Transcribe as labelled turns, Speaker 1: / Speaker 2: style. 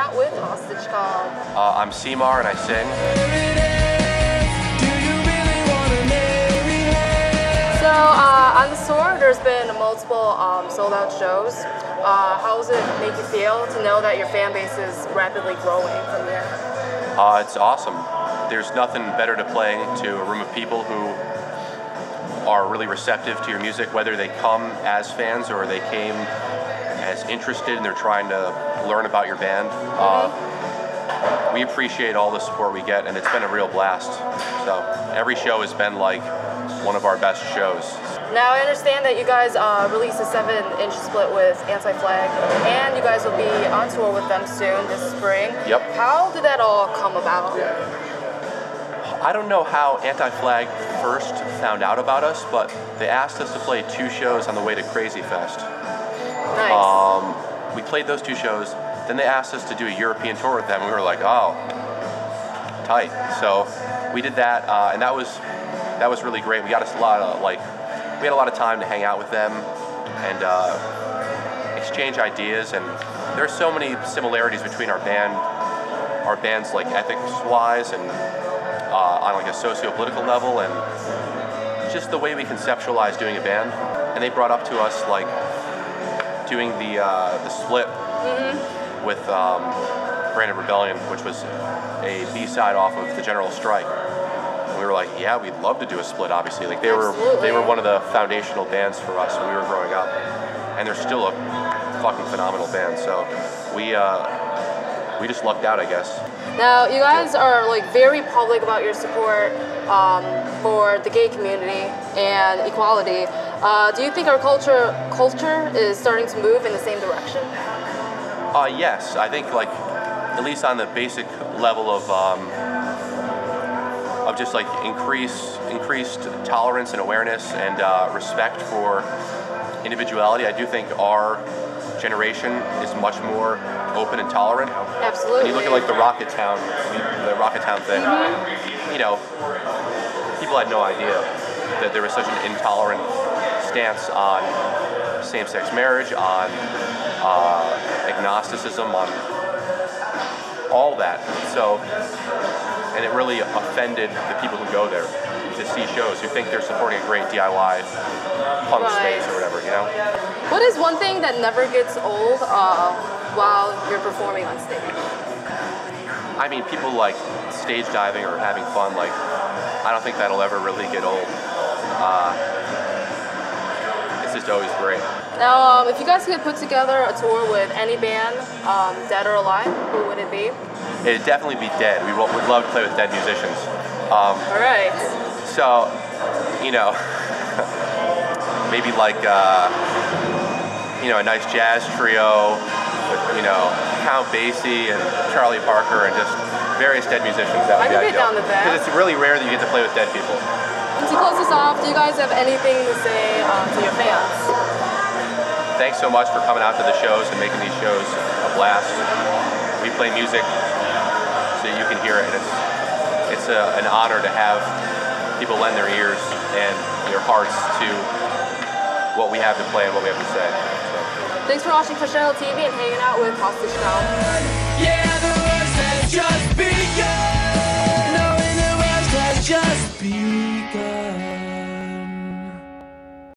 Speaker 1: out with Hostage Call.
Speaker 2: I'm Seymour and I sing.
Speaker 1: So on the tour, there's been multiple sold out shows. How does it make you feel to know that your fan base is rapidly growing from there?
Speaker 2: It's awesome. There's nothing better to play to a room of people who are really receptive to your music, whether they come as fans or they came as interested and they're trying to learn about your band. We appreciate all the support we get, and it's been a real blast. So every show has been like one of our best shows.
Speaker 1: Now I understand that you guys released a 7-inch split with Anit-Flag, and you guys will be on tour with them soon this spring.
Speaker 2: Yep.
Speaker 1: How did that all come about?
Speaker 2: I don't know how Anit-Flag first found out about us, but they asked us to play 2 shows on the way to Crazy Fest.
Speaker 1: Nice.
Speaker 2: We played those 2 shows, then they asked us to do a European tour with them. We were like, oh, tight. So we did that, and that was really great. We got us a lot of we had a lot of time to hang out with them and exchange ideas, and there's so many similarities between our bands like ethics-wise and on like a socio-political level, and just the way we conceptualize doing a band. And they brought up to us like doing the split with Branded Rebellion, which was a B-side off of The General Strike. We were like, yeah, we'd love to do a split, obviously. Like they were one of the foundational bands for us when we were growing up. And they're still a fucking phenomenal band. So we just lucked out, I guess.
Speaker 1: Now, you guys are like very public about your support for the gay community and equality. Do you think our culture is starting to move in the same direction?
Speaker 2: Yes, I think like at least on the basic level of just like increased tolerance and awareness and respect for individuality. I do think our generation is much more open and tolerant.
Speaker 1: Absolutely.
Speaker 2: And you look at like the Rocket Town thing. You know, people had no idea that there was such an intolerant stance on same-sex marriage, on agnosticism, on all that. So. And it really offended the people who go there to see shows, who think they're supporting a great DIY punk space or whatever, you know?
Speaker 1: What is one thing that never gets old while you're performing on stage?
Speaker 2: I mean, people like stage diving or having fun, like, I don't think that'll ever really get old. It's just always great.
Speaker 1: Now, if you guys could put together a tour with any band, dead or alive, who would it be?
Speaker 2: It'd definitely be Dead. We'd love to play with Dead musicians.
Speaker 1: All right.
Speaker 2: So, you know, maybe like, you know, a nice jazz trio with, you know, Count Basie and Charlie Parker and just various Dead musicians. That would be ideal.
Speaker 1: Down with that.
Speaker 2: Because it's really rare that you get to play with Dead people.
Speaker 1: And to close this off, do you guys have anything to say to your fans?
Speaker 2: Thanks so much for coming out to the shows and making these shows a blast. We play music so you can hear it. It's an honor to have people lend their ears and their hearts to what we have to play and what we have to say. So.
Speaker 1: Thanks for watching Push TV and hanging out with Hostage Call.
Speaker 3: Yeah.